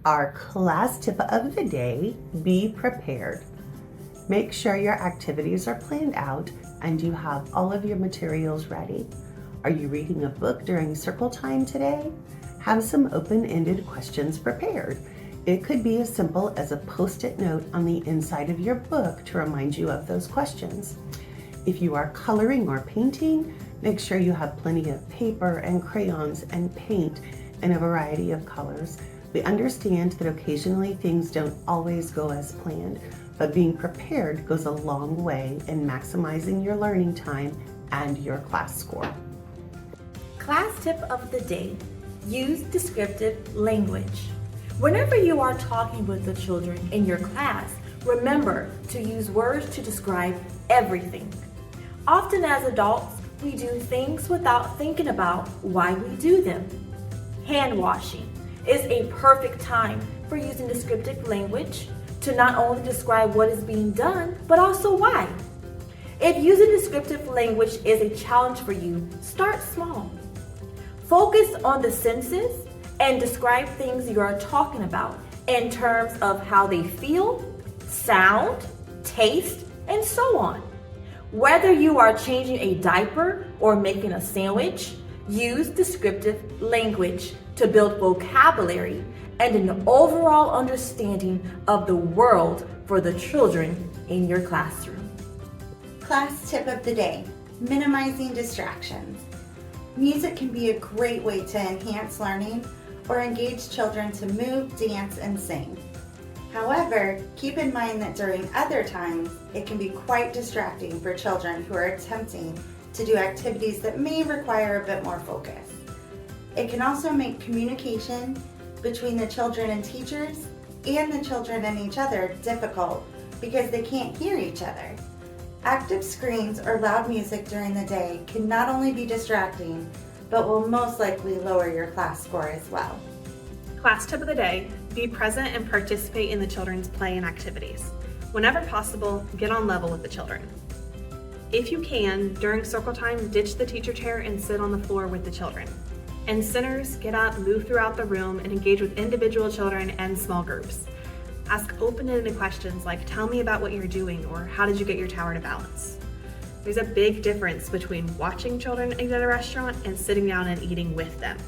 Our class tip of the day, be prepared. Make sure your activities are planned out and you have all of your materials ready. Are you reading a book during circle time today? Have some open-ended questions prepared. It could be as simple as a post-it note on the inside of your book to remind you of those questions. If you are coloring or painting, make sure you have plenty of paper and crayons and paint in a variety of colors. We understand that occasionally things don't always go as planned, but being prepared goes a long way in maximizing your learning time and your class score. Class tip of the day, use descriptive language. Whenever you are talking with the children in your class, remember to use words to describe everything. Often as adults, we do things without thinking about why we do them. Hand washing is a perfect time for using descriptive language to not only describe what is being done, but also why. If using descriptive language is a challenge for you, start small. Focus on the senses and describe things you are talking about in terms of how they feel, sound, taste, and so on. Whether you are changing a diaper or making a sandwich, use descriptive language to build vocabulary and an overall understanding of the world for the children in your classroom. Class tip of the day, minimizing distractions. Music can be a great way to enhance learning or engage children to move, dance, and sing. However, keep in mind that during other times, it can be quite distracting for children who are attempting to do activities that may require a bit more focus. It can also make communication between the children and teachers and the children and each other difficult because they can't hear each other. Active screens or loud music during the day can not only be distracting, but will most likely lower your class score as well. Class tip of the day, be present and participate in the children's play and activities. Whenever possible, get on level with the children. If you can, during circle time, ditch the teacher chair and sit on the floor with the children. And centers, get up, move throughout the room, and engage with individual children and small groups. Ask open-ended questions like, tell me about what you're doing, or how did you get your tower to balance? There's a big difference between watching children eat at a restaurant and sitting down and eating with them.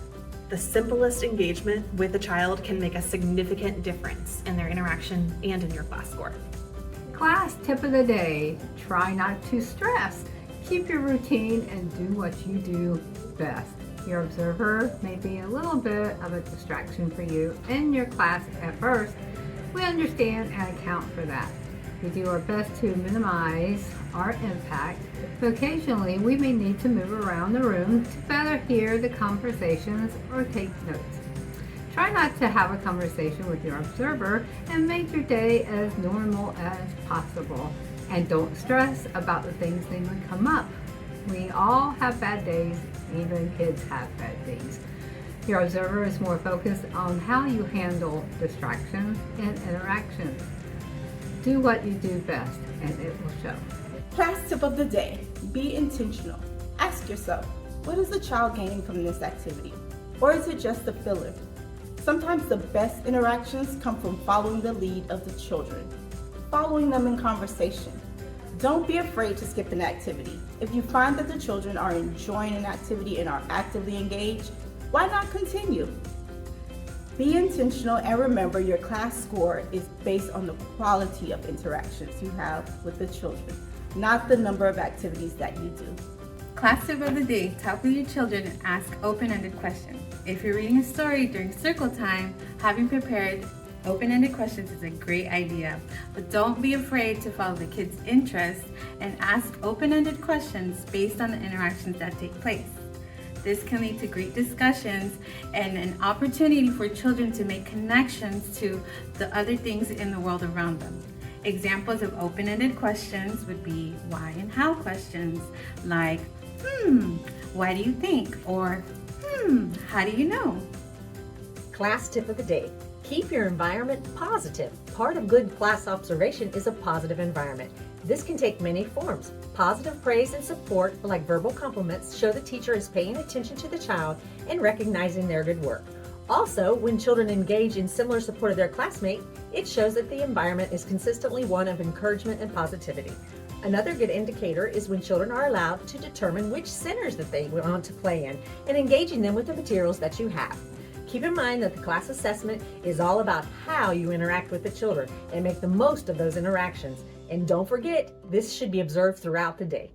The simplest engagement with a child can make a significant difference in their interaction and in your class score. Class tip of the day, try not to stress. Keep your routine and do what you do best. Your observer may be a little bit of a distraction for you in your class at first. We understand and account for that. We do our best to minimize our impact, but occasionally we may need to move around the room to better hear the conversations or take notes. Try not to have a conversation with your observer and make your day as normal as possible. And don't stress about the things that may come up. We all have bad days, even kids have bad days. Your observer is more focused on how you handle distractions and interactions. Do what you do best and it will show. Class tip of the day, be intentional. Ask yourself, what is the child gaining from this activity? Or is it just a filler? Sometimes the best interactions come from following the lead of the children, following them in conversation. Don't be afraid to skip an activity. If you find that the children are enjoying an activity and are actively engaged, why not continue? Be intentional and remember your class score is based on the quality of interactions you have with the children, not the number of activities that you do. Class tip of the day, talk with your children and ask open-ended questions. If you're reading a story during circle time, having prepared open-ended questions is a great idea, but don't be afraid to follow the kids' interests and ask open-ended questions based on the interactions that take place. This can lead to great discussions and an opportunity for children to make connections to the other things in the world around them. Examples of open-ended questions would be why and how questions like, why do you think? Or, how do you know? Class tip of the day. Keep your environment positive. Part of good class observation is a positive environment. This can take many forms. Positive praise and support, like verbal compliments, show the teacher is paying attention to the child and recognizing their good work. Also, when children engage in similar support of their classmate, it shows that the environment is consistently one of encouragement and positivity. Another good indicator is when children are allowed to determine which centers that they want to play in and engaging them with the materials that you have. Keep in mind that the class assessment is all about how you interact with the children and make the most of those interactions. And don't forget, this should be observed throughout the day.